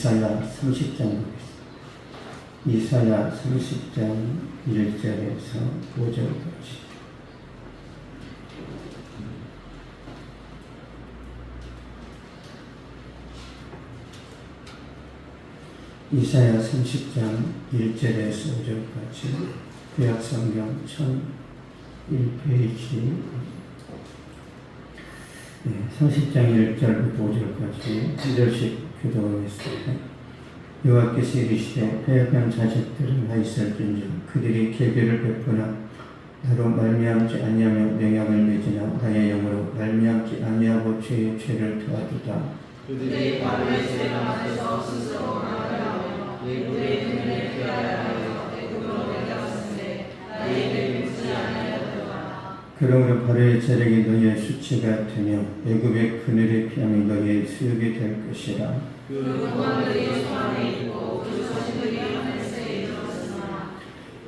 이사야 30장 보겠습니다. 이사야 30장 1절에서 5절까지. 이사야 30장 1절에서 5절까지 구약성경 1001페이지 30장 1절부터 5절까지 1절씩 교독하겠습니다. 여호와께서 이르시되 패역한 자식들은 하있을진저 그들이 계교를 베푸나 나로 말미암지 아니하며 맹약을 맺으나 나의 영으로 말미암지 아니하고 죄의 죄를 도와주다. 그들이 바로의 죄가 맞서 스스로 나가며 외국의 눈을 피하려 하여 애굽으로 내려갔으되 나에게 묻지 아니하였도다. 그러므로 바로의 재력이 너희의 수치가 되며 애굽의 그늘의 피함이 너희의 수욕이 될 것이라. 그 공항들이 소환에 있고 그 소신들이 하늘새에 이르렀으나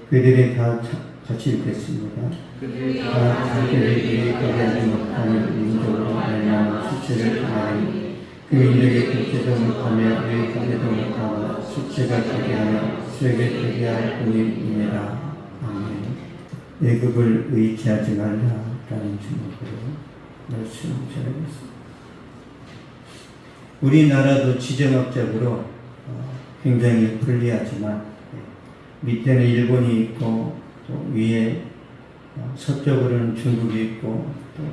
그들이 다 같이 읽겠습니다. 그들이 다 자기를 유익하지 못하는 민족으로 말미암아 수치를 당하니 그 민족이 긁지도 못하며 유익하지도 못하고 수치가 되게 하며 수욕이 되게 할 뿐이니라. 아멘. 애굽을 의지하지 말라라는 제목으로 말씀 전하겠습니다. 우리나라도 지정학적으로 굉장히 불리하지만 밑에는 일본이 있고 또 위에 서쪽으로는 중국이 있고 또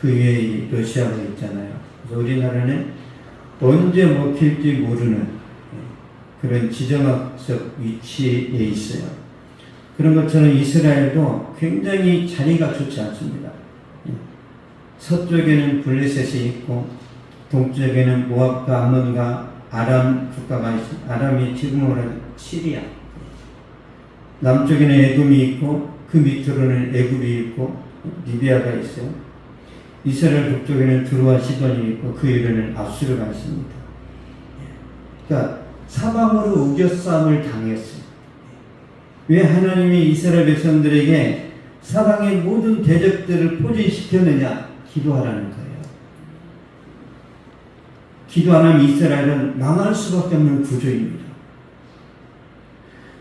그 위에 러시아가 있잖아요. 그래서 우리나라는 언제 먹힐지 모르는 그런 지정학적 위치에 있어요. 그런 것처럼 이스라엘도 굉장히 자리가 좋지 않습니다. 서쪽에는 블레셋이 있고 동쪽에는 모압과 암몬과 아람 국가가 있습니다. 아람이 지금으로 시리아. 남쪽에는 에돔이 있고 그 밑으로는 애굽이 있고 리비아가 있어요. 이스라엘 북쪽에는 두루와 시돈이 있고 그 위로는 아수르가 있습니다. 그러니까 사방으로 우겨싸움을 당했어요. 왜 하나님이 이스라엘 백성들에게 사방의 모든 대적들을 포진시켰느냐? 기도하라는 거예요. 기도 안 하면 이스라엘은 망할 수밖에 없는 구조입니다.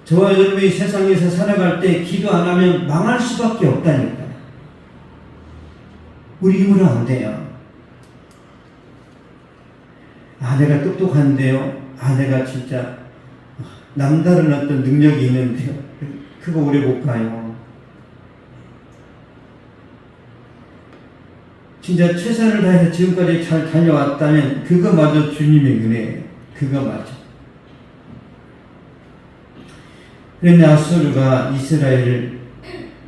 저와 여러분이 세상에서 살아갈 때 기도 안 하면 망할 수밖에 없다니까요. 우리 힘으로 안 돼요. 내가 똑똑한데요. 내가 진짜 남다른 어떤 능력이 있는데요. 그거 오래 못 가요. 진짜 최선을 다해서 지금까지 잘 다녀왔다면 그거마저 주님의 은혜예요. 그거 맞아. 그런데 아수르가 이스라엘을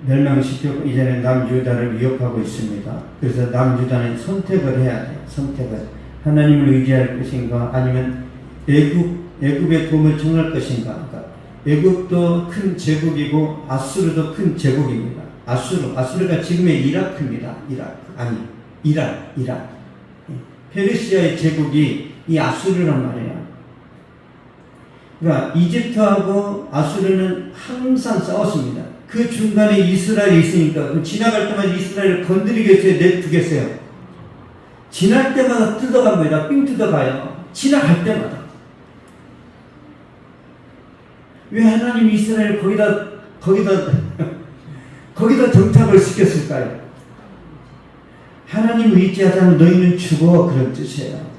멸망시켰고 이제는 남유다를 위협하고 있습니다. 그래서 남유다는 선택을 해야 돼요. 선택을. 하나님을 의지할 것인가 아니면 애굽의 도움을 청할 것인가. 그러니까 애굽도 큰 제국이고 아수르도 큰 제국입니다. 아수르가 지금의 이라크입니다. 이란. 페르시아의 제국이 이 아수르란 말이에요. 그러니까 이집트하고 아수르는 항상 싸웠습니다. 그 중간에 이스라엘이 있으니까 지나갈 때마다 이스라엘을 건드리겠어요? 내두겠어요? 지날 때마다 뜯어갑니다. 삥 뜯어가요. 지나갈 때마다. 왜 하나님이 이스라엘을 거기다 정착을 시켰을까요? 하나님 의지하자면 너희는 죽어, 그런 뜻이에요.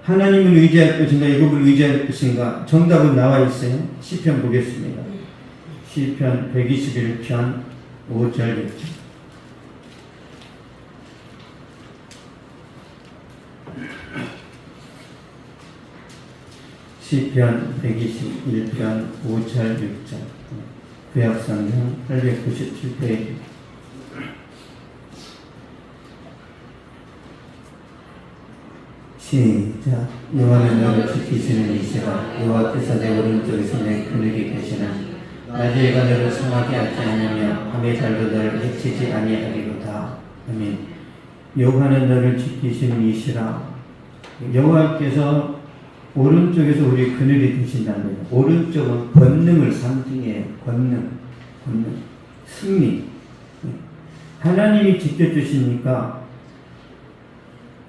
하나님을 의지할 것인가 애굽을 의지할 것인가 정답은 나와 있어요. 시편 보겠습니다. 시편 121편 5절 6절. 시편 121편 5절 6절. 구약성경 897페이지. 시작. 여호와는 너를 지키시는 이시라. 여호와께서 내 오른쪽에서 내 그늘이 되시나 낮에 해가 너를 상하게 하지 아니하며 밤의 달도 너를 해치지 아니하리로다. 아멘. 여호와는 너를 지키시는 이시라. 여호와께서 오른쪽에서 우리 그늘이 되신다는 거예요. 오른쪽은 권능을 상징해요. 권능, 승리. 하나님이 지켜주시니까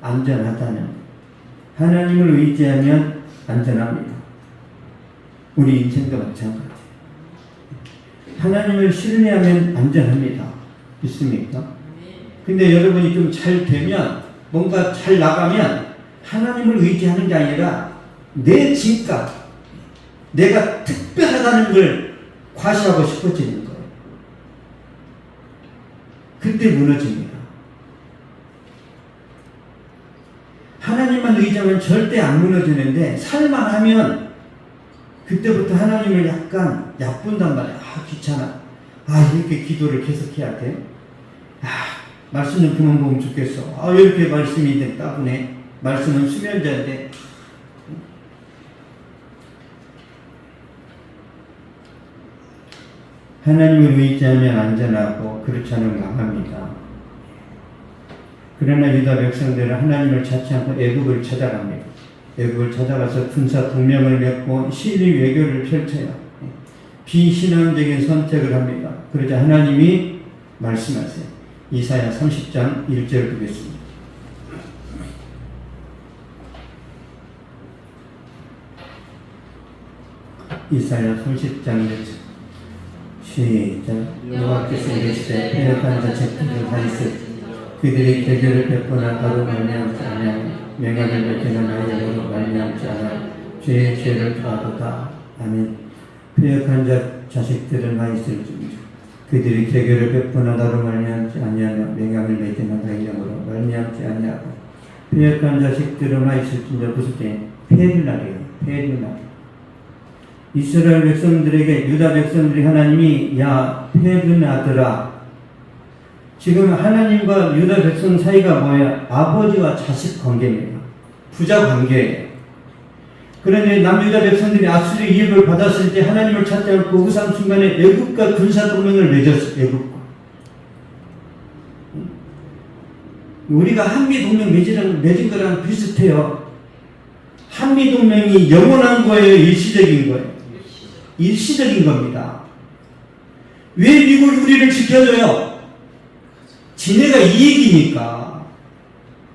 안전하다는 거예요. 하나님을 의지하면 안전합니다. 우리 인생도 마찬가지예요. 하나님을 신뢰하면 안전합니다. 믿습니까? 근데 여러분이 좀 잘 되면, 뭔가 잘 나가면 하나님을 의지하는 게 아니라 내 진가, 내가 특별하다는 걸 과시하고 싶어지는 거예요. 그때 무너집니다. 하나님만 의지하면 절대 안 무너지는데 살만하면 그때부터 하나님을 약간 얕본단 말이야. 아, 귀찮아. 아, 이렇게 기도를 계속해야 돼. 아, 말씀 좀 그만 보면 좋겠어. 아, 이렇게 말씀이 따분해. 말씀은 수면제인데. 하나님을 의지하면 안전하고 그렇지 않으면 망합니다. 그러나 유다 백성들은 하나님을 찾지 않고 애굽을 찾아갑니다. 애굽을 찾아가서 군사 동맹을 맺고 시리 외교를 펼쳐요. 비신앙적인 선택을 합니다. 그러자 하나님이 말씀하세요. 이사야 30장 1절 보겠습니다. 이사야 30장 1절 시작. 여호와께서 이르시되 패역한 자식들을 하리스 그들이 계교를 베푸나 바로 말미암지 아니하며 맹약을 맺기는 나의 영으로 말미암지 않아 죄의 죄를 더하도다. 아멘. 패역한 자식들을 많이 쓸지니라 그들이 계교를 베푸나 나로 말미암지 아니하며 맹약을 맺기는 나의 영으로 말미암지 아니하고 패역한 자식들을 많이 쓸지니라. 무슨 때? 폐륜날이에요. 폐륜날. 이스라엘 백성들에게 유다 백성들이 하나님이 야 폐륜하더라. 지금 하나님과 유다 백성 사이가 뭐예요? 아버지와 자식 관계입니다. 부자 관계예요. 그런데 남유다 백성들이 아수르 이입을 받았을 때 하나님을 찾지 않고 우상 순간에 애굽과 군사 동맹을 맺었어요. 애굽과. 우리가 한미 동맹 맺은 거랑 비슷해요. 한미 동맹이 영원한 거예요? 일시적인 거예요? 일시적인 겁니다. 왜 미국이 우리를 지켜줘요? 지네가 이익이니까.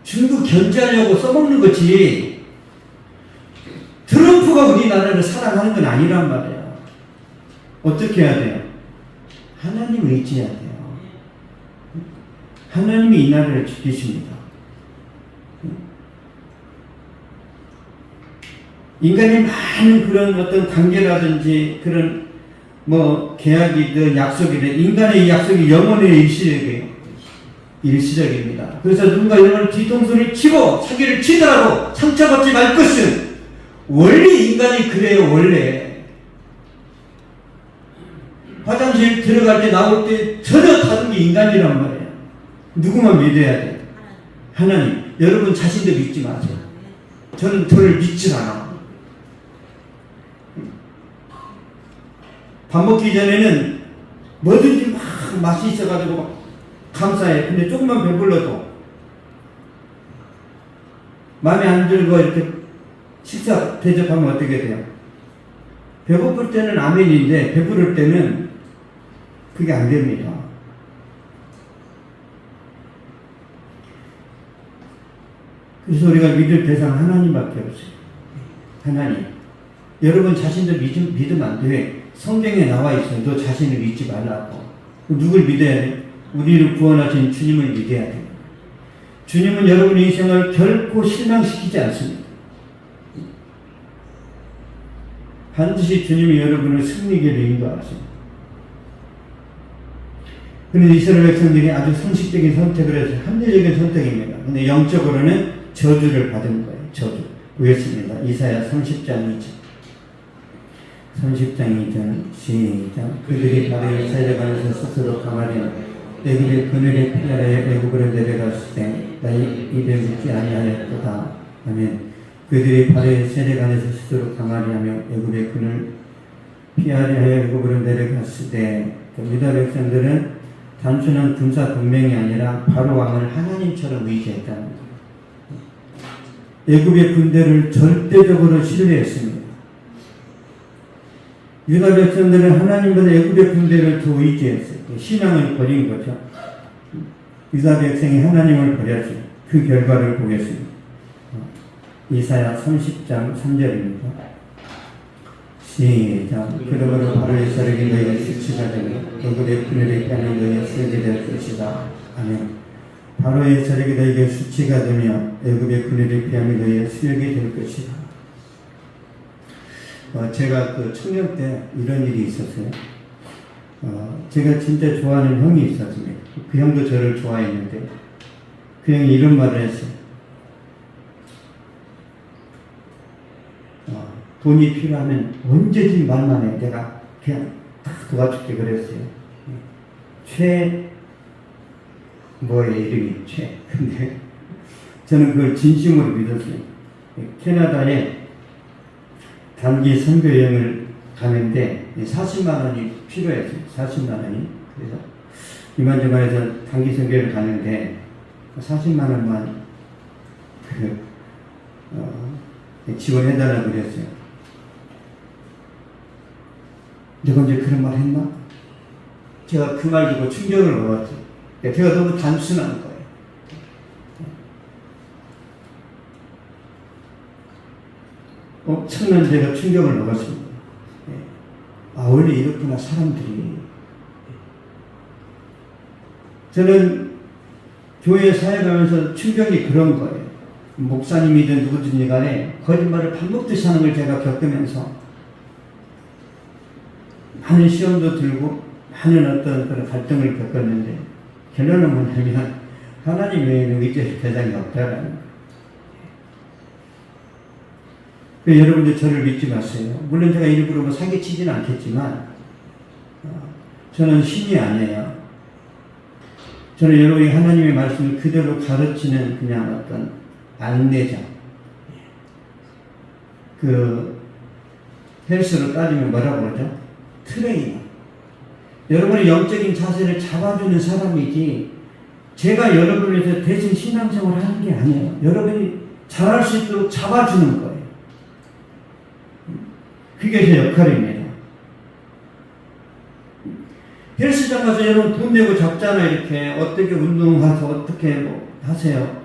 중국 견제하려고 써먹는 거지. 트럼프가 우리나라를 사랑하는 건 아니란 말이야. 어떻게 해야 돼요? 하나님 의지해야 돼요. 하나님이 이 나라를 지키십니다. 인간의 많은 그런 어떤 관계라든지 그런 뭐 계약이든 약속이든 인간의 이 약속이 영원의 일시적이에요. 일시적입니다. 그래서 누군가 여러분 뒤통수를 치고 사기를 치더라도 상처받지 말 것은 원래 인간이 그래요. 원래 화장실 들어갈 때 나올 때 전혀 다른 게 인간이란 말이에요. 누구만 믿어야 돼? 하나님. 여러분 자신도 믿지 마세요. 저는 저를 믿지 않아. 밥 먹기 전에는 뭐든지 막 맛이 있어가지고 막 감사해. 근데 조금만 배불러도 마음에 안 들고 이렇게 식사 대접하면 어떻게 돼요? 배고플 때는 아멘인데 배부를 때는 그게 안 됩니다. 그래서 우리가 믿을 대상 하나님밖에 없어요. 하나님. 여러분 자신도 믿으면 안 돼. 성경에 나와 있어요. 너 자신을 믿지 말라고. 누굴 믿어야 돼? 우리를 구원하신 주님을 믿어야 돼. 주님은 여러분의 인생을 결코 실망시키지 않습니다. 반드시 주님이 여러분을 승리길로 인도하십니다. 그런데 이스라엘 백성들이 아주 상식적인 선택을 해서 합리적인 선택입니다. 근데 영적으로는 저주를 받은 거예요. 저주. 보겠습니다. 이사야 30장 2절. 30장 2절 시작. 그들이 발을 세려가면서 스스로 가마리나 애굽의 그늘에 피하여 애굽으로 내려갔을 때 나의 입에 묻지 아니하였도다. 아멘. 그들이 발을 세려가면서 스스로 가마리하며 애굽의 그늘 피하려 애굽으로 내려갔을 때 유다 백성들은 단순한 군사 동맹이 아니라 바로 왕을 하나님처럼 의지했다는 거예요. 애굽의 군대를 절대적으로 신뢰했습니다. 유다 백성들은 하나님보다 애굽의 군대를 더 의지했어요. 신앙을 버린 거죠. 유다 백성이 하나님을 버렸어요. 그 결과를 보겠습니다. 이사야 30장 3절입니다. 시작. 그러므로 바로의 세력이 너희의 수치가 되며 애굽의 그늘의 뺨이 너희의 쓰게 될 것이다. 아멘. 바로의 세력이 너희에게 수치가 되며 애굽의 그늘의 뺨이 너희의 수욕이 될 것이다. 제가 그 청년 때 이런 일이 있었어요. 제가 진짜 좋아하는 형이 있었습니다. 그 형도 저를 좋아했는데 그 형이 이런 말을 했어요. 돈이 필요하면 언제든지 말만 해. 내가 그냥 다 도와줄게 그랬어요. 뭐의 이름이 최. 근데 저는 그걸 진심으로 믿었어요. 캐나다에 단기 선교 여행을 가는데 40만 원이 필요했어요. 40만 원이. 그래서 이만저만해서 단기 선교를 가는데 40만 원만 지원해달라고 그랬어요. 내가 언제 그런 말 했나? 제가 그 말 듣고 충격을 먹었죠. 제가 너무 단순한 거예요. 엄청난 제가 충격을 먹었습니다. 원래 이렇구나, 사람들이. 저는 교회 사회 가면서 충격이 그런 거예요. 목사님이든 누구든지 간에 거짓말을 밥 먹듯이 하는 걸 제가 겪으면서 많은 시험도 들고 많은 어떤 그런 갈등을 겪었는데 결론은 뭐냐면 하나님 외에는 의지할 대상이 없다라는 거예요. 여러분들 저를 믿지 마세요. 물론 제가 일부러 사기치지는 않겠지만 저는 신이 아니에요. 저는 여러분이 하나님의 말씀을 그대로 가르치는 그냥 어떤 안내자. 헬스로 따지면 뭐라고 그러죠? 트레이너. 여러분의 영적인 자세를 잡아주는 사람이지 제가 여러분을 위해서 대신 신앙생활을 하는 게 아니에요. 여러분이 잘할 수 있도록 잡아주는 거예요. 그게 제 역할입니다. 헬스장 가서 여러분 돈 내고 잡잖아요. 이렇게 어떻게 운동하서 어떻게 하세요.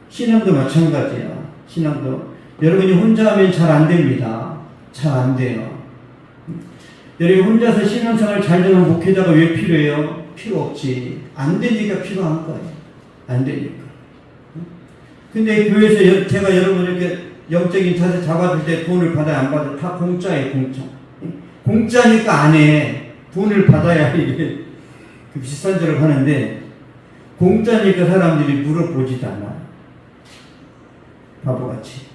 신앙도 마찬가지예요. 신앙도 여러분이 혼자 하면 잘 안 됩니다. 잘 안 돼요. 여러분 혼자서 신앙생활 잘 되는 목회자가 왜 필요해요? 필요 없지. 안 되니까 필요한 거예요. 안 되니까. 근데 교회에서 제가 여러분에게 영적인 자세 잡아줄 때 돈을 받아야 안 받아요? 다 공짜예요, 공짜. 공짜니까 안 해. 돈을 받아야 이게 그 비싼 소리를 하는데 공짜니까 사람들이 물어보지도 않아. 바보같이.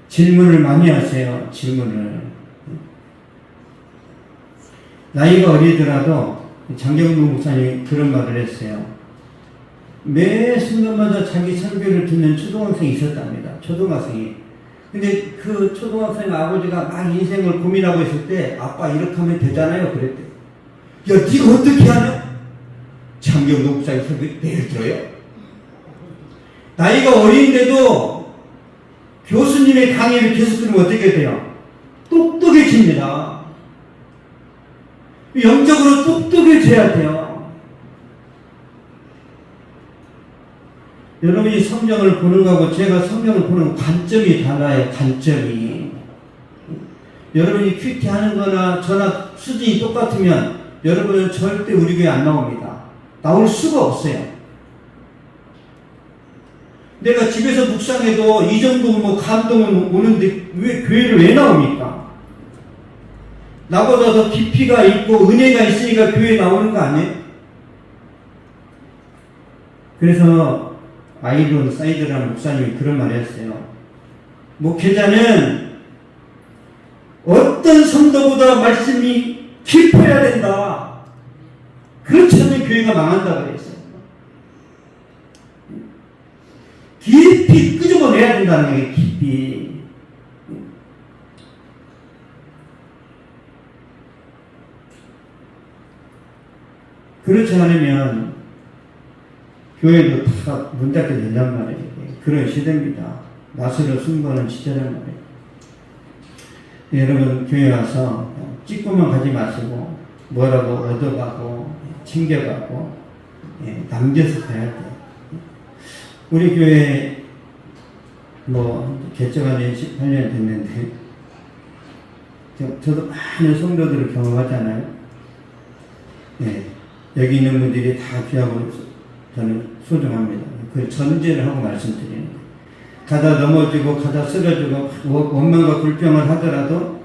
질문을 많이 하세요. 질문을. 나이가 어리더라도 장경동 목사님이 그런 말을 했어요. 매 순간마다 자기 설교를 듣는 초등학생이 있었답니다. 초등학생이. 근데 그 초등학생 아버지가 막 인생을 고민하고 있을 때 아빠 이렇게 하면 되잖아요. 그랬대. 야, 네가 어떻게 하냐? 장경동 목사님 설교 매일 들어요. 나이가 어린데도 교수님의 강의를 계속 들으면 어떻게 돼요? 똑똑해집니다. 영적으로 똑똑해져야 돼요. 여러분이 성경을 보는 거하고 제가 성경을 보는 관점이 달라요. 관점이. 여러분이 큐티하는 거나 저나 수준이 똑같으면 여러분은 절대 우리 교회 안 나옵니다. 나올 수가 없어요. 내가 집에서 묵상해도 이 정도 감동은 오는데 왜 교회를 왜 나옵니까? 나보다 더 깊이가 있고 은혜가 있으니까 교회에 나오는 거 아니에요? 그래서 아이론 사이드라는 목사님이 그런 말을 했어요. 목회자는 어떤 성도보다 말씀이 깊어야 된다. 그렇지 않으면 교회가 망한다고 그랬어요. 깊이 끄집어내야 된다는 거예요. 깊이. 그렇지 않으면 교회도 다 문 닫게 된단 말이에요. 그런 시대입니다. 나스로 승부하는 시대란 말이에요. 여러분 교회 와서 찍고만 가지 마시고 뭐라고 얻어가고 챙겨가고 남겨서 가야 돼요. 우리 교회 개척한 지 18년 됐는데 저도 많은 성도들을 경험하잖아요. 네, 여기 있는 분들이 다 귀하고 저는 소중합니다. 그 전제를 하고 말씀드리는 거예요. 가다 넘어지고 가다 쓰러지고 원망과 불평을 하더라도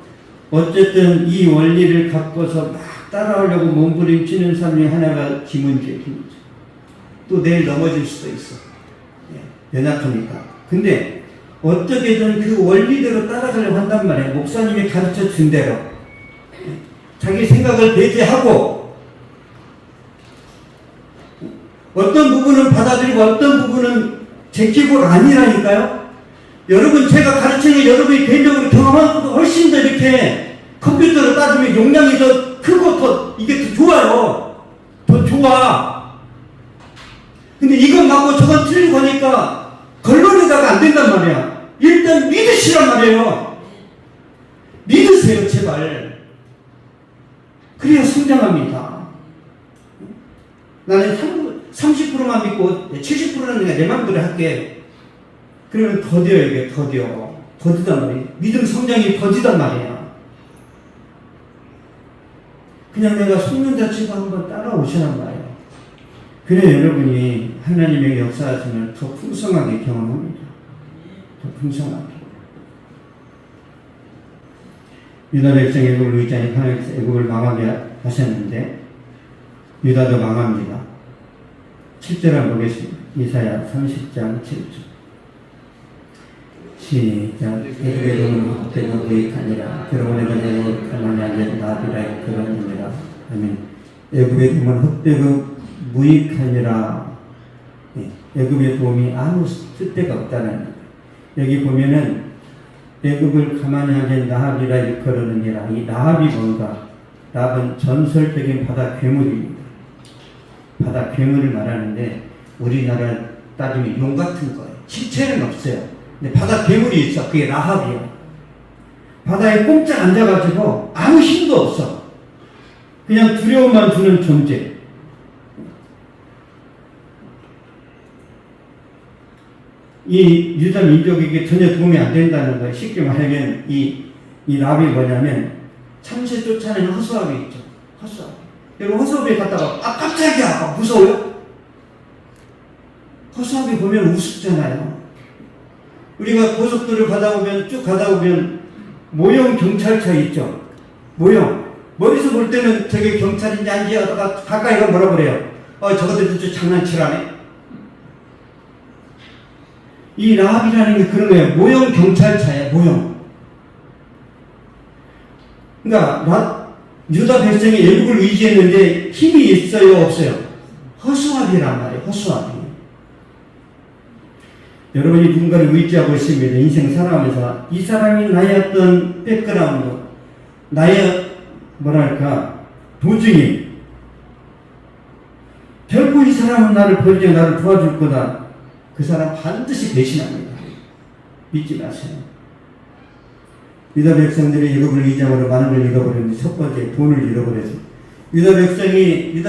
어쨌든 이 원리를 갖고서 막 따라오려고 몸부림치는 사람 중에 하나가 김은주예요. 또 내일 넘어질 수도 있어. 연약하니까. 근데 어떻게든 그 원리대로 따라가려고 한단 말이에요. 목사님이 가르쳐 준 대로. 자기 생각을 배제하고 어떤 부분은 받아들이고 어떤 부분은 제키고 아니라니까요. 여러분 제가 가르치는 게 여러분이 개인적으로 경험한 것도 훨씬 더 이렇게 컴퓨터로 따지면 용량이 더 크고 더 이게 더 좋아요. 더 좋아. 근데 이건 맞고 저건 틀리고 하니까 결론에다가 안 된단 말이야. 일단 믿으시란 말이에요. 믿으세요, 제발. 그래야 성장합니다. 나는 30%만 믿고 70%는 내 마음대로 할게. 그러면 더뎌요, 이게 더뎌. 더디단 말이에요. 믿음 성장이 더디단 말이야. 그냥 내가 속는다 치고 한번 따라오시란 말이에요. 그래 여러분이 하나님의 역사하심을 더 풍성하게 경험합니다. 더 풍성하게. 유다 백성 애굽을 의지하니 하나님께서 애굽을 망하게 하셨는데 유다도 망합니다. 7절 한번 보겠습니다. 이사야 30장 7절. 시작. 애굽의 돈은 헛되고 무익하니라. 그러므로 내가 가만히 앉은 나비라 그러니라. 아멘. 애굽의 돈은 헛되고 무익하니라. 애굽의 도움이 아무 쓸데가 없다는 거예요. 여기 보면은 애굽을 가만히 앉은 나합이라 일컬으느니라. 이 나합이 뭔가? 나합은 전설적인 바다 괴물입니다. 바다 괴물을 말하는데 우리나라 따지면 용 같은 거예요. 실체는 없어요. 근데 바다 괴물이 있어. 그게 라합이야. 바다에 꼼짝 앉아가지고 아무 힘도 없어. 그냥 두려움만 주는 존재. 이 유다 민족에게 전혀 도움이 안 된다는 거예요. 쉽게 말하면 이 라합이 뭐냐면 참새 쫓아내는 허수아비 있죠. 허수아비. 여러분 허수아비 갔다가 깜짝이야. 무서워요? 허수아비 보면 우습잖아요. 우리가 고속도로 쭉 가다 보면 모형 경찰차 있죠. 모형. 멀리서 볼 때는 저게 경찰인지 아닌지 하다가 가까이 가면 뭐라 그래요? 저것들 진짜 장난치라네. 이 라합이라는 게 그런 거예요. 모형 경찰차예요. 모형. 그러니까 유다 백성이 애국을 의지했는데 힘이 있어요? 없어요? 허수아비란 말이에요. 허수아비. 여러분이 누군가를 의지하고 있습니다. 인생 살아가면서 이 사람이 나의 어떤 백그라운드, 나의 도중이 결코 이 사람은 나를 버리지 나를 도와줄 거다. 그 사람 반드시 배신합니다. 믿지 마세요. 유다 백성들이 애굽을 의지함으로 많은 걸 잃어버렸는데 첫 번째 돈을 잃어버렸어요. 유다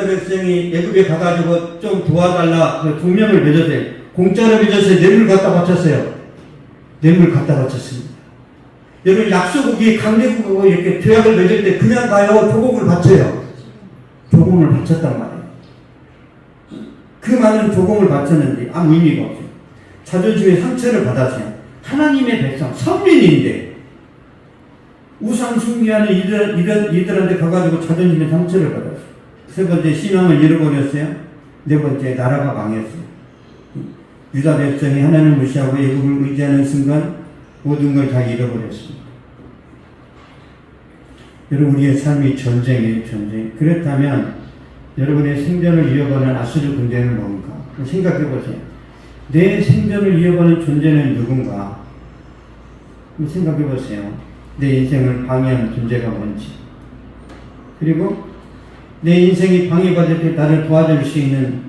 백성이 애굽에 가가지고 좀 도와달라 그 동맹을 맺었어요. 공짜로 빚어서 뇌물 갖다 바쳤어요. 뇌물 갖다 바쳤습니다. 여러분 약소국이 강대국하고 이렇게 조약을 맺을 때 그냥 가요? 조공을 바쳐요. 조공을 바쳤단 말이에요. 그 많은 조공을 바쳤는데 아무 의미가 없어요. 자존심의 상처를 받았어요. 하나님의 백성, 선민인데 우상 숭배하는 이들한테 가가지고 자존심의 상처를 받았어요. 세 번째 신앙을 잃어버렸어요. 네 번째 나라가 망했어요. 유다 백성이 하나님을 무시하고 애굽을 의지하는 순간 모든 걸 다 잃어버렸습니다. 여러분 우리의 삶이 전쟁이에요. 전쟁. 그렇다면 여러분의 생존을 이어가는 아수르 군대는 뭔가? 생각해 보세요. 내 생존을 이어가는 존재는 누군가? 생각해 보세요. 내 인생을 방해하는 존재가 뭔지. 그리고 내 인생이 방해받을 때 나를 도와줄 수 있는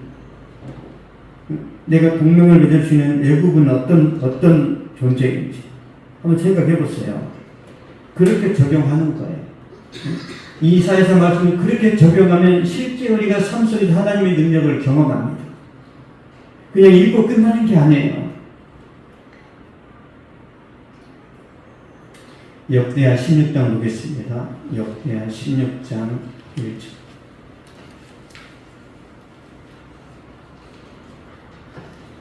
내가 동맹을 맺을 수 있는 애국은 어떤 존재인지 한번 생각해 보세요. 그렇게 적용하는 거예요. 이사야서 말씀을 그렇게 적용하면 실제 우리가 삶 속에서 하나님의 능력을 경험합니다. 그냥 읽고 끝나는 게 아니에요. 역대하 16장 보겠습니다. 역대하 16장 1절.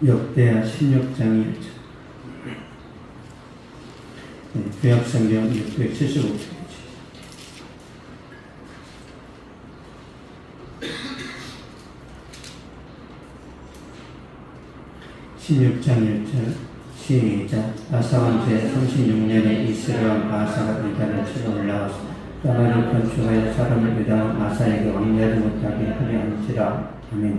역대하 16장 1절. 구약성경 675페이지. (16장 1절) 시작. 아사 왕 제 36년에 이스라엘 왕 바사가 유다를 치러 올라와서 라마를 건축하여 사람을 유다 아사에게 왕래하지 못하게 하려 한지라. 아멘.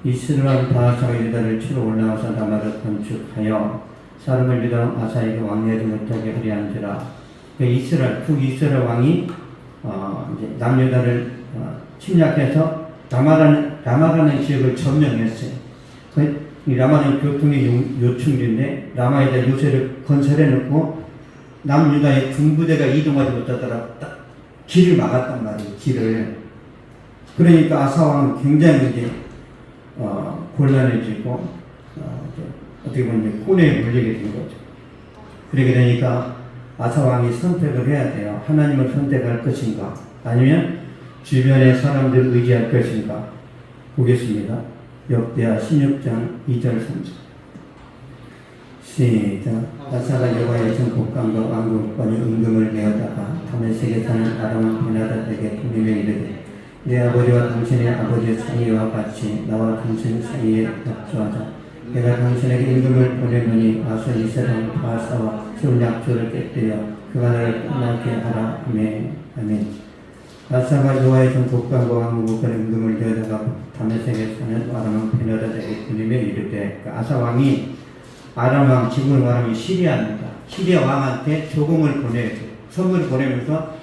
이스라엘 왕 바사가 유다를 치러 올라와서 라마를 건축하여 사람을 유다 아사에게 왕래하지 못하게 하려 한지라. 이스라엘 북이스라엘 왕이 이제 남유다를 침략해서 라마라는 지역을 점령했어요. 이 라마는 교통의 요충지인데 라마에다 요새를 건설해 놓고 남유다의 군부대가 이동하지 못하도록 딱 길을 막았단 말이에요. 길을. 그러니까 아사 왕은 굉장히 이제 곤란해지고 어떻게 보면 이제 혼에 물리게 된 거죠. 그러게 되니까 아사 왕이 선택을 해야 돼요. 하나님을 선택할 것인가, 아니면 주변의 사람들을 의지할 것인가. 보겠습니다. 역대하 16장 2절 3절. 시작. 아사가 여호와의 정복감과 왕국권의 은금을 내어다가 다메섹에 사는 아람 베나다에게 분명히 이르되 내 아버지와 당신의 아버지의 사이와 같이 나와 당신 사이에 약조하자. 내가 당신에게 임금을 보내노니 와서 이스라엘 바사와 세운 약조를 깨뜨려 그가 나를 떠나게 하라. 아멘. 아멘. 아사가 여호와의 정복감과 왕국권의 임금을 내어다가 다메섹에 사는 아람 베나다에게 분명히 이르되, 아사 왕이 아람 왕, 지금 말하면 시리아입니다. 시리아 왕한테 조공을 보내요. 선물을 보내면서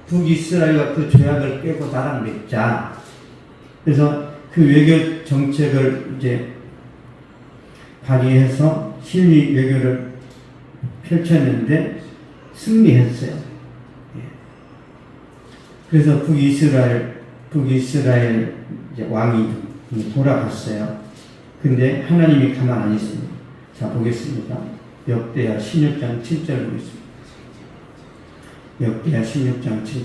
북이스라엘과 그 조약을 깨고 나랑 맺자. 그래서 그 외교 정책을 이제 발휘해서 실리 외교를 펼쳤는데 승리했어요. 그래서 북이스라엘 이제 왕이 돌아갔어요. 근데 하나님이 가만 안 있습니다. 자, 보겠습니다. 역대하 16장 7절 보겠습니다. 역대하 16장 7절.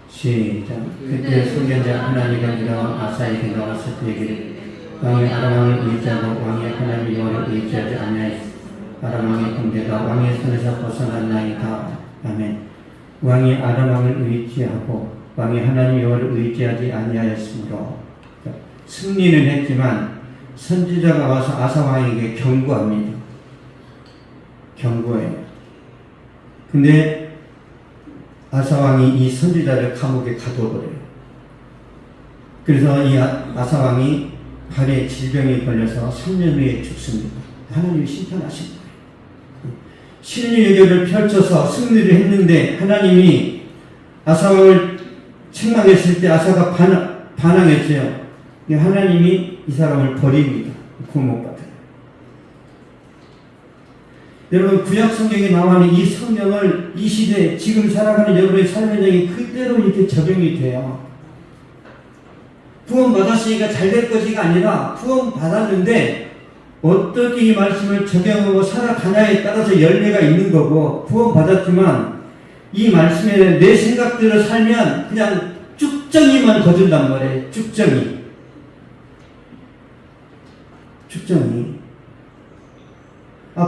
시작. 그때 선견자 하나님과 유다 아사에게 나와서 그에게 왕이 아람 왕을 의지하고 왕이 하나님 여호와를 의지하지 아니하였으니 아람 왕의 군대가 왕의 손에서 벗어났나이다. 아멘. 왕이 아람 왕을 의지하고 왕이 하나님 여호와를 의지하지 아니하였으므로 승리는 했지만 선지자가 와서 아사 왕에게 경고합니다. 경고해요. 근데 아사 왕이 이 선지자를 감옥에 가둬버려요. 그래서 이 아사 왕이 발에 질병에 걸려서 3년 후에 죽습니다. 하나님이 심판하신 거예요. 실리 외교를 펼쳐서 승리를 했는데 하나님이 아사 왕을 책망했을 때 아사가 반항했어요. 하나님이 이 사람을 버립니다. 구목받아요. 여러분, 구약 성경에 나와 있는 이 성경을 이 시대 지금 살아가는 여러분의 삶의 장에 그대로 이렇게 적용이 돼요. 구원 받았으니까 잘 될 것이가 아니라 구원 받았는데 어떻게 이 말씀을 적용하고 살아가냐에 따라서 열매가 있는 거고, 구원 받았지만 이 말씀에 내 생각대로 살면 그냥 쭉정이만 거둔단 말이에요. 쭉정이.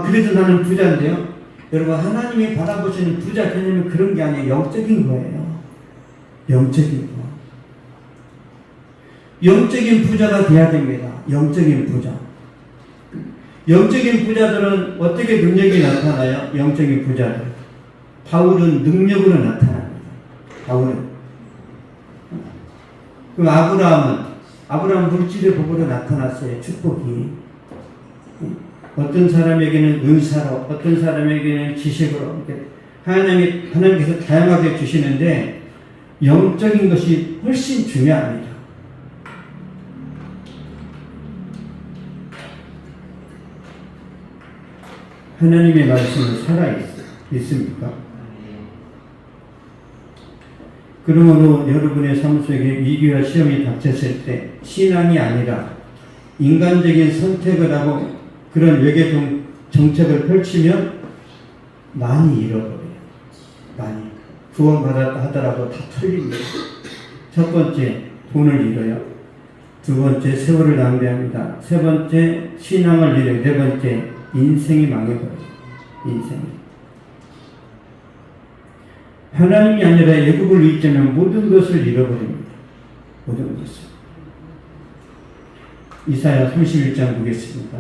그래도 나는 부자인데요. 여러분, 하나님이 바라보시는 부자 개념은 그런 게 아니에요. 영적인 거예요. 영적인 거. 영적인 부자가 돼야 됩니다. 영적인 부자. 영적인 부자들은 어떻게 능력이 나타나요? 영적인 부자들. 바울은 능력으로 나타납니다. 바울은. 그럼 아브라함은 물질의 복으로 나타났어요. 축복이. 어떤 사람에게는 은사로, 어떤 사람에게는 지식으로, 하나님께서 다양하게 주시는데 영적인 것이 훨씬 중요합니다. 하나님의 말씀은 살아있습니까? 그러므로 여러분의 삶 속에 위기와 시험이 닥쳤을 때 신앙이 아니라 인간적인 선택을 하고 그런 외계 정책을 펼치면 많이 잃어버려요. 많이. 구원받았다 하더라도 다 털립니다. 첫 번째, 돈을 잃어요. 두 번째, 세월을 낭비합니다. 세 번째, 신앙을 잃어요. 네 번째, 인생이 망해버려요. 인생이. 하나님이 아니라 애굽을 의지하면 모든 것을 잃어버립니다. 모든 것을. 이사야 31장 보겠습니다.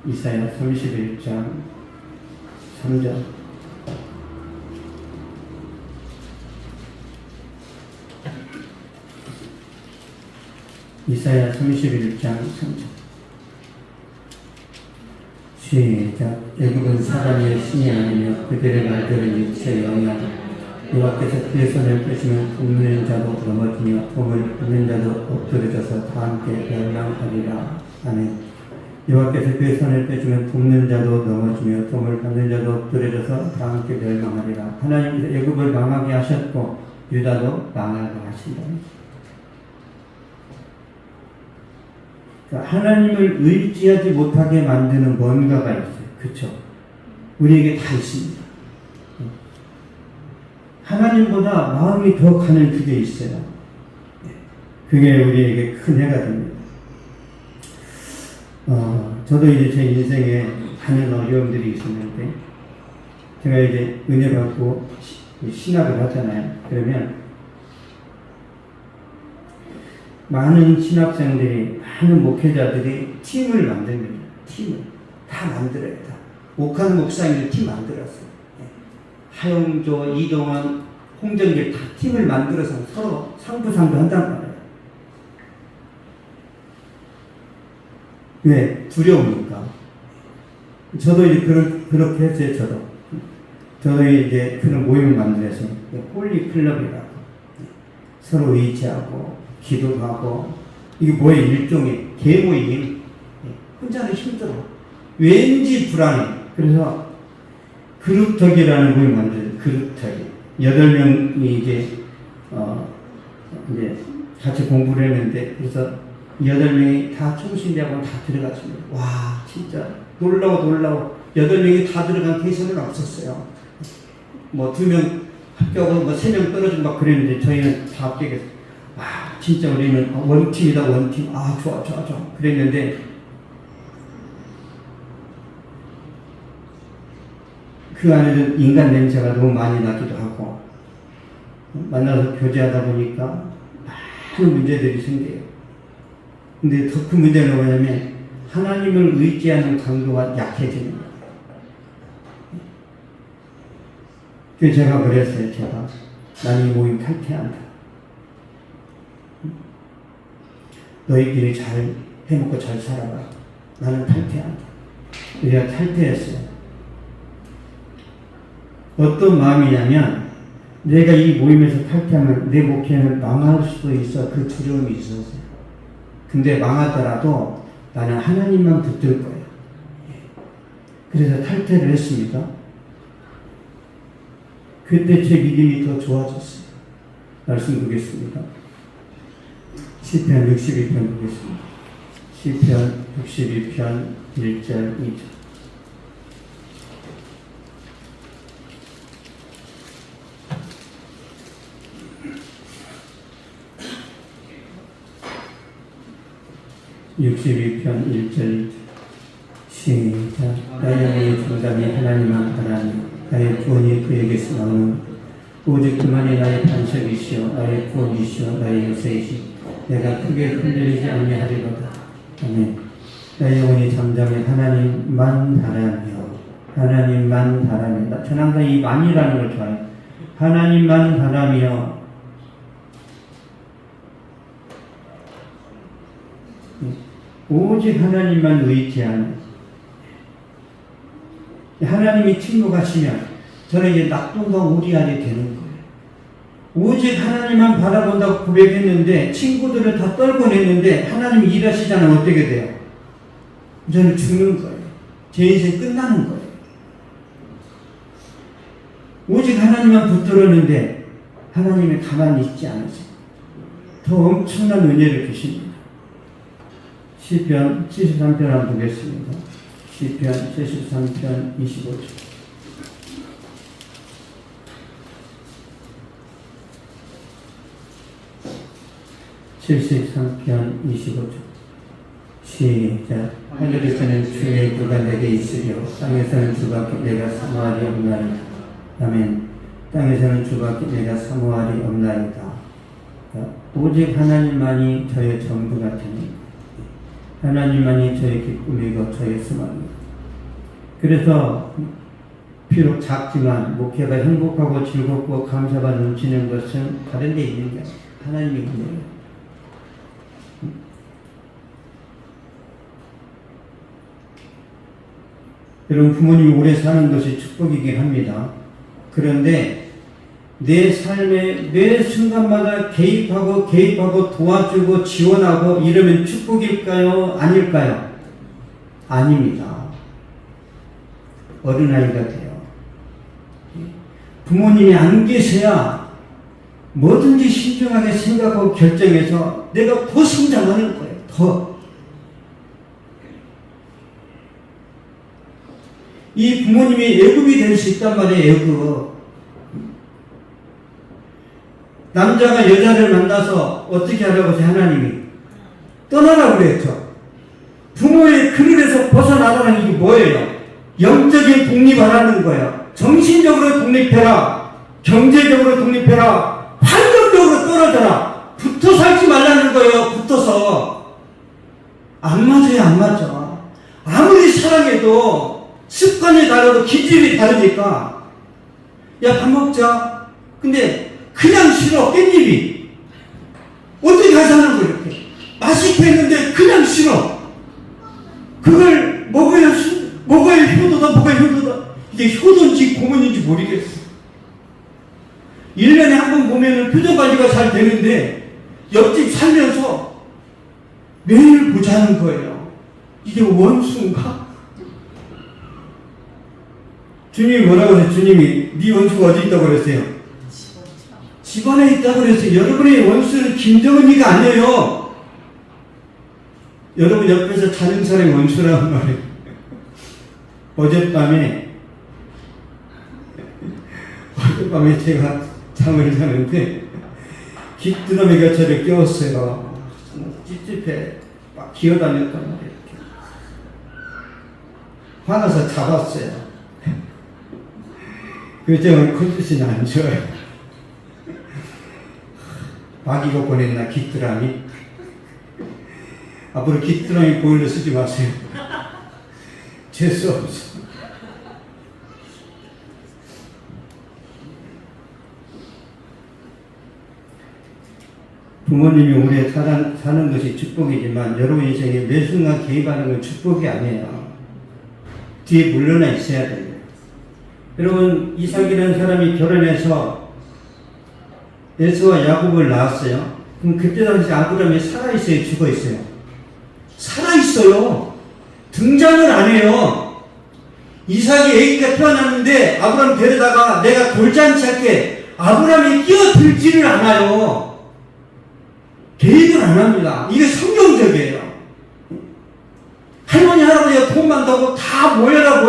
이사야 31장 3절. 이사야 31장 3절. 시작. 애굽은 사람의 신이 아니며 그들의 말들은 육체의 영이야. 여호와께서 그의 손을 펴시면 굽는 자도 넘어지며 봄을 굽는 자도 엎드려져서 다 함께 멸망하리라. 아멘. 여호와께서 그의 손을 펴시면 굽는 자도 넘어지며 봄을 굽는 자도 엎드려져서 다 함께 멸망하리라. 하나님께서 애굽을 망하게 하셨고 유다도 망하게 하신다. 하나님을 의지하지 못하게 만드는 뭔가가 있어요. 그렇죠? 우리에게 다 있습니다. 하나님보다 마음이 더 가는 그게 있어요. 그게 우리에게 큰 해가 됩니다. 저도 이제 제 인생에 많은 어려움들이 있었는데, 제가 이제 은혜 받고 신학을 하잖아요. 그러면 많은 신학생들이, 많은 목회자들이 팀을 만듭니다. 팀을. 다 만들어요. 다. 옥한 목사님들 팀 만들었어요. 하영조, 이동원, 홍정길 다 팀을 만들어서 서로 상부상조 한단 말이에요. 왜? 두려우니까. 저도 이제 그렇게 했어요, 저도 이제 그런 모임을 만들어서 홀리 클럽이라고. 서로 의지하고, 기도하고, 이게 뭐예요? 일종의 개모임. 혼자는 힘들어. 왠지 불안해. 그래서 그룹톡이라는 걸 만들어요. 그룹톡이. 8명이 이제 같이 공부를 했는데, 그래서 8명이 다 총신대학원 다 들어갔습니다. 와, 진짜 놀라워. 8명이 다 들어간 케이스는 없었어요. 뭐 2명 합격하고 뭐 3명 떨어지고 막 그랬는데, 저희는 다 합격했어요. 와, 진짜 우리는 원팀이다, 원팀. 아, 좋아. 그랬는데, 그 안에는 인간 냄새가 너무 많이 나기도 하고, 만나서 교제하다 보니까 많은 문제들이 생겨요. 근데 더 큰 문제는 뭐냐면, 하나님을 의지하는 강도가 약해지는 거예요. 그래서 제가 그랬어요. 나는 이 모임 탈퇴한다. 너희끼리 잘 해먹고 잘 살아라. 나는 탈퇴한다. 우리가 탈퇴했어요. 어떤 마음이냐면, 내가 이 모임에서 탈퇴하면 내 목회는 망할 수도 있어. 그 두려움이 있었어요. 근데 망하더라도 나는 하나님만 붙들 거예요. 그래서 탈퇴를 했습니다. 그때 제 믿음이 더 좋아졌어요. 말씀 보겠습니다. 시편 62편 보겠습니다. 시편 62편 1절 2절. (62편 1절) 시작. 나의 정답이 하나님만 바라니 나의 구원이 그에게서 나오는 오직 그만이 나의 반석이시오 나의 구원이시오 나의 요새이시 내가 크게 흔들리지 아니하리로다. 아멘. 나의 영혼이 잠잠해 하나님만 바라며 저는 항상 이 만이라는 걸 좋아해요. 하나님만 바라며 오직 하나님만 의지하는, 하나님이 침묵하시면 저는 이제 낙동과 우리알이 되는 거예요. 오직 하나님만 바라본다고 고백했는데 친구들은 다 떨고 냈는데 하나님이 일하시잖아요. 어떻게 돼요? 저는 죽는 거예요. 제 인생 끝나는 거예요. 오직 하나님만 붙들었는데 하나님이 가만히 있지 않으세요. 더 엄청난 은혜를 주십니다. 시편 73편 한번 보겠습니다. 시편 73편 25절. (73편 25절) 시작. 하늘에서는 주의 구가 내게 있으려 땅에서는 주밖에 내가 사모하리 없나이다. 아멘. 땅에서는 주밖에 내가 사모하리 없나이다. 오직 하나님만이 저의 전부가 되니 하나님만이 저의 기쁨이고 저의 소망이고. 그래서 비록 작지만 목회가 행복하고 즐겁고 감사가 넘치는 것은 다른 데 있는 게 하나님이군요. 여러분, 부모님이 오래 사는 것이 축복이긴 합니다. 그런데 내 삶의 매 순간마다 개입하고 도와주고 지원하고 이러면 축복일까요? 아닐까요? 아닙니다. 어린아이가 돼요. 부모님이 안 계셔야 뭐든지 신중하게 생각하고 결정해서 내가 더 성장하는 거예요. 더. 이 부모님이 애굽이 될 수 있단 말이에요. 애굽. 남자가 여자를 만나서 어떻게 하라고 해서 하나님이 떠나라고 그랬죠. 부모의 그늘에서 벗어나라는 게 뭐예요? 영적인 독립하라는 거예요. 정신적으로 독립해라. 경제적으로 독립해라. 환경적으로 떨어져라. 붙어 살지 말라는 거예요. 붙어서. 안 맞아요. 안 맞아. 아무리 사랑해도 습관이 다르고 기질이 다르니까 야, 밥 먹자. 근데 그냥 싫어. 깻잎이. 어떻게 하자는 거야 이렇게. 맛있게 했는데 그냥 싫어. 그걸 먹어야 효도다. 먹어야 효도다. 이게 효도인지 고문인지 모르겠어. 1년에 한 번 보면은 표정 관리가 잘 되는데 옆집 살면서 매일 보자는 거예요. 이게 원수인가? 주님이 뭐라고 해서 주님이 네 원수가 어디 있다고 그랬어요? 집안에 있다고 그랬어요. 여러분의 원수는 김정은이가 아니에요. 여러분 옆에서 자는 사람이 원수라는 말이에요. 어젯밤에 제가 잠을 자는데 귀뚜라미가 저를 깨웠어요. 찝찝해. 막 기어다녔단 말이에요. 이렇게. 화나서 잡았어요. 그때는 컨디션이 안 좋아요. 마귀가 보냈나 귀뚜라미? 앞으로 귀뚜라미 보일러 쓰지 마세요. 재수 없어. 부모님이 오래 사는 것이 축복이지만 여러분 인생에 매 순간 개입하는 건 축복이 아니에요. 뒤에 물러나 있어야 돼요. 여러분, 이삭이라는 사람이 결혼해서 에서와 야곱을 낳았어요. 그럼 그때 당시 아브라함이 살아있어요? 죽어있어요? 살아있어요. 등장을 안 해요. 이삭이 아기가 태어났는데 아브라함 데려다가 내가 돌잔치 할게. 아브라함이 끼어들지를 않아요. 개입을 안 합니다. 이게 성경적이에요. 할머니, 할아버지가 돈 많다고 다 모여라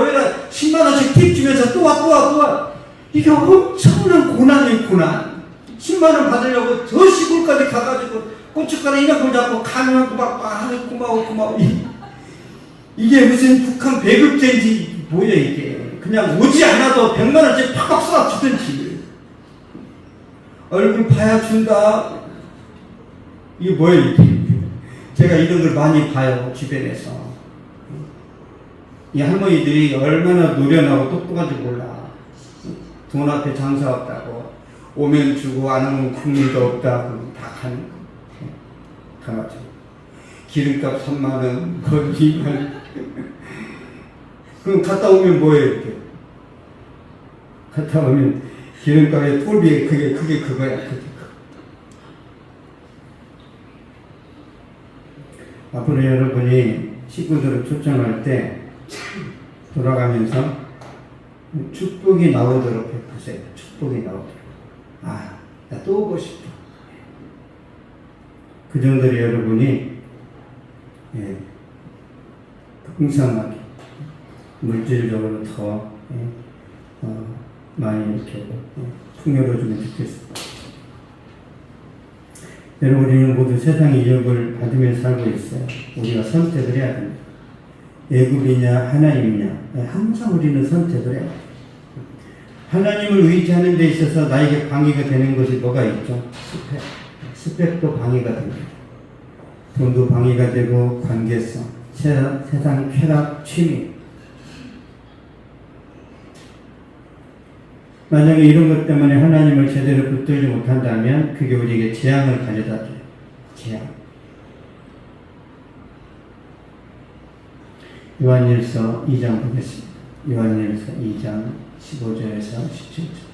10만원씩 팁 주면서 또 와. 이게 엄청난 고난이에요. 고난. 10만원 받으려고 저 시골까지 가가지고 고춧가루 이만큼 잡고 가면 막 고마워. 이게 무슨 북한 배급제인지 뭐야 이게. 그냥 오지 않아도 100만원씩 팍팍 쏴주든지. 얼굴 봐야 준다. 이게 뭐야 이게. 제가 이런 걸 많이 봐요. 주변에서. 이 할머니들이 얼마나 노련하고 똑똑한지 몰라. 돈 앞에 장사 없다고. 오면 주고 안 오면 국물도 없다고 다 가는 거. 가가지고. 기름값 3만원, 거의 2만원. 그럼 갔다 오면 뭐예요, 이렇게? 갔다 오면 기름값에 톨비에 그게 그거야. 앞으로 여러분이 식구들을 초청할 때 돌아가면서 축복이 나오도록 해보세요. 축복이 나오도록. 나 또 오고 싶어. 그 정도로 여러분이 예, 풍성하게 물질적으로 더 많이 이렇게 풍요로워지면 좋겠습니다. 여러분, 우리는 모두 세상의 유혹을 받으며 살고 있어요. 우리가 선택을 해야 됩니다. 애굽이냐 하나님이냐, 항상 우리는 선택을 해야 돼요. 하나님을 의지하는 데 있어서 나에게 방해가 되는 것이 뭐가 있죠? 스펙도 방해가 됩니다. 돈도 방해가 되고, 관계성, 세상 쾌락, 취미. 만약에 이런 것 때문에 하나님을 제대로 붙들지 못한다면 그게 우리에게 재앙을 가져다 줘요. 재앙. 요한일서 2장 보겠습니다. 요한일서 2장 15절에서 17절.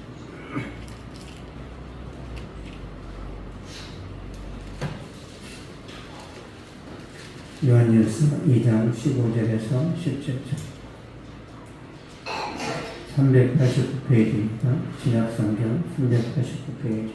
요한일서 2장 15절에서 17절. 389페이지입니다. 신약성경 389페이지.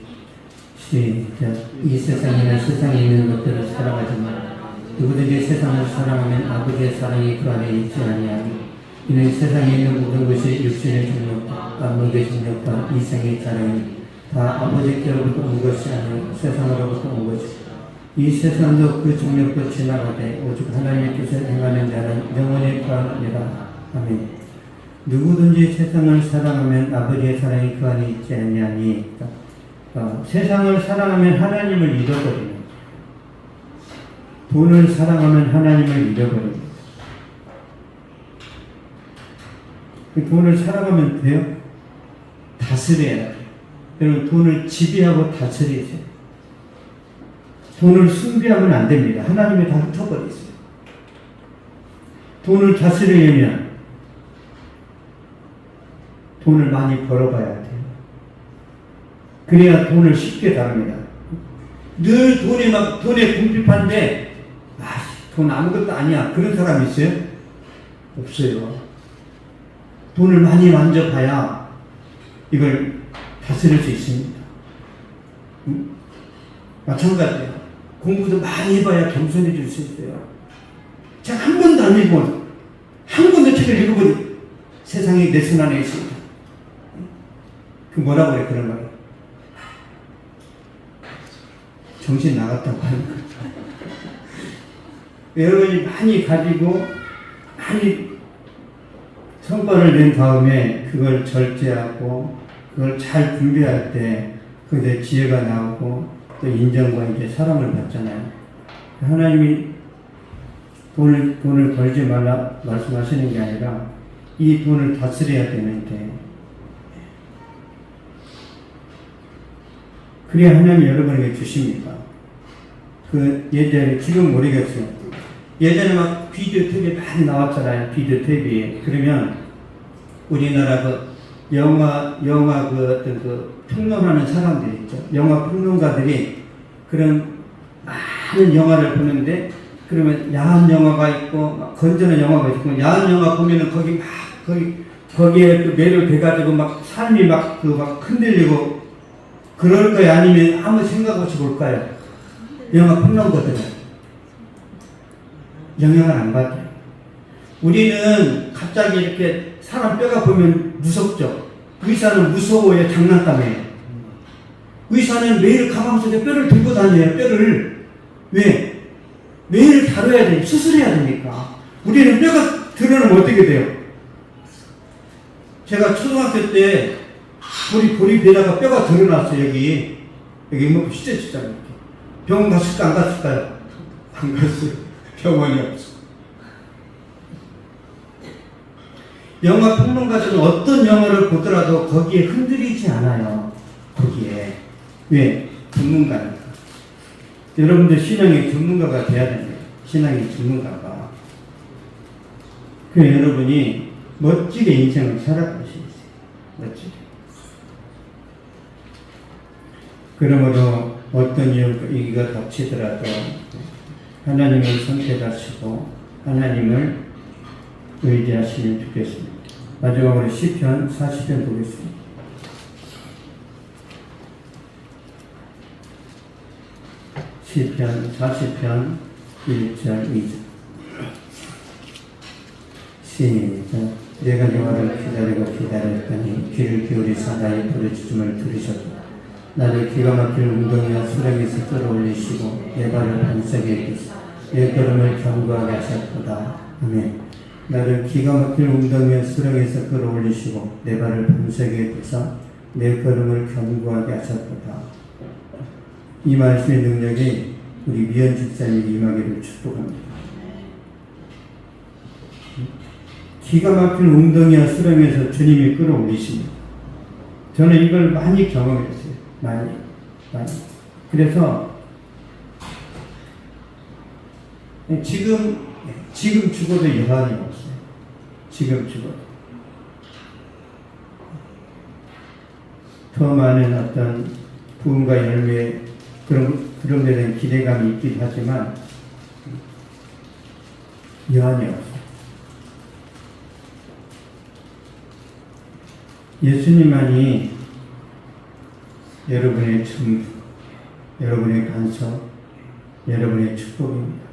시작. 이 세상에는 세상에 있는 것들을 사랑하지 마라. 누구든지 세상을 사랑하면 아버지의 사랑이 그 안에 있지 아니하니 이는 세상에 있는 모든 것이 육신의 정욕과 안목의 정욕과 이생의 자랑이 다 아버지께로부터 온 것이 아니고 세상으로부터 온 것이 이 세상도 그 정욕도 지나가되 오직 하나님의 뜻을 행하는 자는 영원히 거하느니라. 아멘. 누구든지 세상을 사랑하면 아버지의 사랑이 그 안에 있지 아니하니 세상을 사랑하면 하나님을 잃어버립니다. 돈을 사랑하면 하나님을 잃어버립니다. 돈을 사랑하면 돼요? 다스려야 돼요. 여러분, 돈을 지배하고 다스리세요. 돈을 숭배하면 안 됩니다. 하나님이 다 흩어버리세요. 돈을 다스리려면 돈을 많이 벌어봐야 돼요. 그래야 돈을 쉽게 다룹니다. 늘 돈에 궁핍한데, 돈 아무것도 아니야. 그런 사람 있어요? 없어요. 돈을 많이 만져봐야 이걸 다스릴 수 있습니다. 마찬가지예요. 공부도 많이 해봐야 겸손해질 수 있어요. 제가 한 번도 안 읽어본, 한 권도 책을 읽어본 세상에 내 손 안에 있습니다. 그 뭐라고 그래, 그런 말. 정신 나갔다고 하는 거예요. 여러분이 많이 가지고, 많이 성과를 낸 다음에 그걸 절제하고, 그걸 잘 분배할 때, 그게 지혜가 나오고, 또 인정과 이제 사랑을 받잖아요. 하나님이 돈을 벌지 말라 말씀하시는 게 아니라, 이 돈을 다스려야 되는데, 그래야 하나님이 여러분에게 주십니다. 예전에, 지금 모르겠어요. 예전에 막 비디오 탭이 많이 나왔잖아요. 비디오 탭이. 그러면 우리나라 영화 어떤 평론하는 사람들이 있죠. 영화 평론가들이 그런 많은 영화를 보는데, 그러면 야한 영화가 있고, 막 건전한 영화가 있고, 야한 영화 보면은 거기에 매료돼가지고 막 삶이 막 흔들리고, 그럴 거예요? 아니면 아무 생각 없이 볼까요? 영화 평론가들은 영향을 안 받아요. 우리는 갑자기 이렇게 사람 뼈가 보면 무섭죠. 의사는 무서워요. 장난감이에요. 의사는 매일 가방 속에 뼈를 들고 다녀요. 뼈를. 왜? 매일 다뤄야 돼요. 수술해야 되니까. 우리는 뼈가 드러나면 어떻게 돼요? 제가 초등학교 때 보리배다가 뼈가 드러났어요. 여기 뭐 찢어졌잖아요. 이렇게. 병원 갔을까 안 갔을까요? 안 갔어요. 병원이 없어. 영화 평론가들은 어떤 영화를 보더라도 거기에 흔들리지 않아요. 거기에. 왜? 전문가니까. 여러분들 신앙의 전문가가 돼야 됩니다. 신앙의 전문가가. 그래서 여러분이 멋지게 인생을 살아가실 수 있어요. 멋지게. 그러므로 어떤 이유가 닥치더라도 하나님을 선택하시고 하나님을 의지하시면 좋겠습니다. 마지막으로 시편 40편 보겠습니다. 시편 40편 1절 2절. 시작. 내가 여호와를 기다리고 기다렸더니 귀를 기울이사 나의 부르짖음을 들으셨다. 나를 기가 막힐 웅덩이와 수렁에서 끌어올리시고 내 발을 반석에 두사 내 걸음을 견고하게 하셨도다. 아멘. 나를 기가 막힐 웅덩이와 수렁에서 끌어올리시고 내 발을 반석에 두사 내 걸음을 견고하게 하셨도다. 이 말씀의 능력이 우리 미연 집사님에게 임하기를 축복합니다. 기가 막힌 웅덩이와 수렁에서 주님이 끌어올리십니다. 저는 이걸 많이 경험했어요. 많이. 그래서 지금 죽어도 여한이 없어요. 지금 죽어도. 더 많은 어떤 부흥과 열매 그런 데 대한 기대감이 있긴 하지만 여한이 없어요. 예수님만이 여러분의 전부, 여러분의 간섭, 여러분의 축복입니다.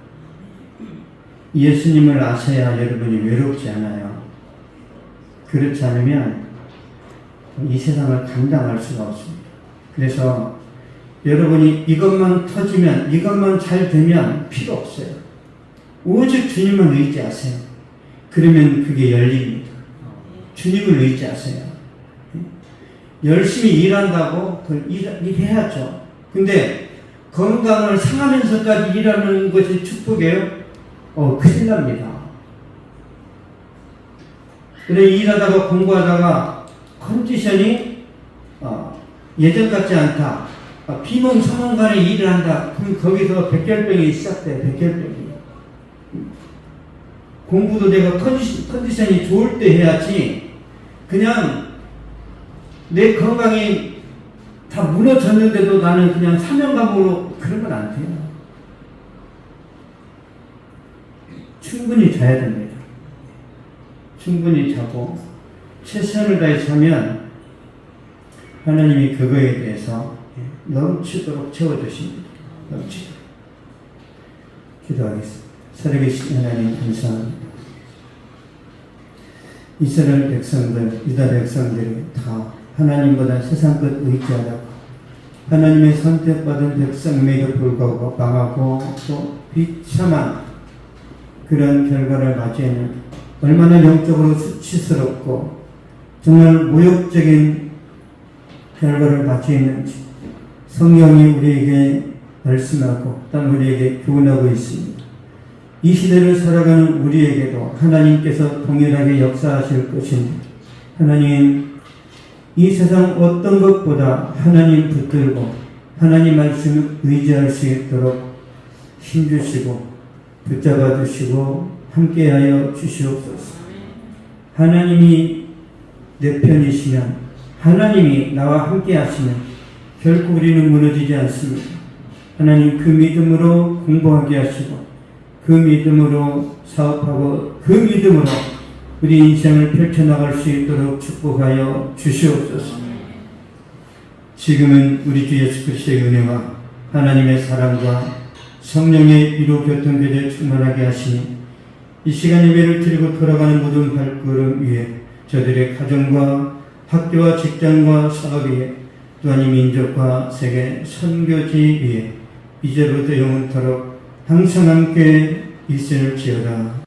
예수님을 아셔야 여러분이 외롭지 않아요. 그렇지 않으면 이 세상을 감당할 수가 없습니다. 그래서 여러분이 이것만 터지면, 이것만 잘 되면 필요 없어요. 오직 주님을 의지하세요. 그러면 그게 열립니다. 주님을 의지하세요. 열심히 일한다고 일해야죠. 근데 건강을 상하면서까지 일하는 것이 축복이에요? 큰일 납니다. 그래 일하다가 공부하다가 컨디션이 예전 같지 않다. 비몽사몽간에 일을 한다. 그럼 거기서 백혈병이 시작돼요. 백혈병이. 공부도 내가 컨디션이 좋을 때 해야지. 그냥 내 건강이 다 무너졌는데도 나는 그냥 사명감으로 그런 건 안 돼요. 충분히 자야 됩니다. 충분히 자고 최선을 다해서 하면 하나님이 그거에 대해서 넘치도록 채워주십니다. 넘치도록. 기도하겠습니다. 살아계신 하나님 감사합니다. 이스라엘 백성들, 유다 백성들이 다 하나님보다 세상 것 의지하다가 하나님의 선택받은 백성임에도 불구하고 망하고 또 비참한 그런 결과를 맞이했는데 얼마나 영적으로 수치스럽고 정말 모욕적인 결과를 맞이했는지 성경이 우리에게 말씀하고 또 우리에게 교훈하고 있습니다. 이 시대를 살아가는 우리에게도 하나님께서 동일하게 역사하실 것입니다. 하나님, 이 세상 어떤 것보다 하나님 붙들고 하나님 말씀을 의지할 수 있도록 힘주시고 붙잡아 주시고 함께하여 주시옵소서. 하나님이 내 편이시면, 하나님이 나와 함께 하시면 결코 우리는 무너지지 않습니다. 하나님 그 믿음으로 공부하게 하시고 그 믿음으로 사업하고 그 믿음으로 우리 인생을 펼쳐나갈 수 있도록 축복하여 주시옵소서. 지금은 우리 주 예수 그리스도의 은혜와 하나님의 사랑과 성령의 위로 교통교제 충만하게 하시니 이 시간 예배를 드리고 돌아가는 모든 발걸음 위에 저들의 가정과 학교와 직장과 사업 위에 또한 이 민족과 세계 선교지 위에 이제부터 영원토록 항상 함께 있을지어다.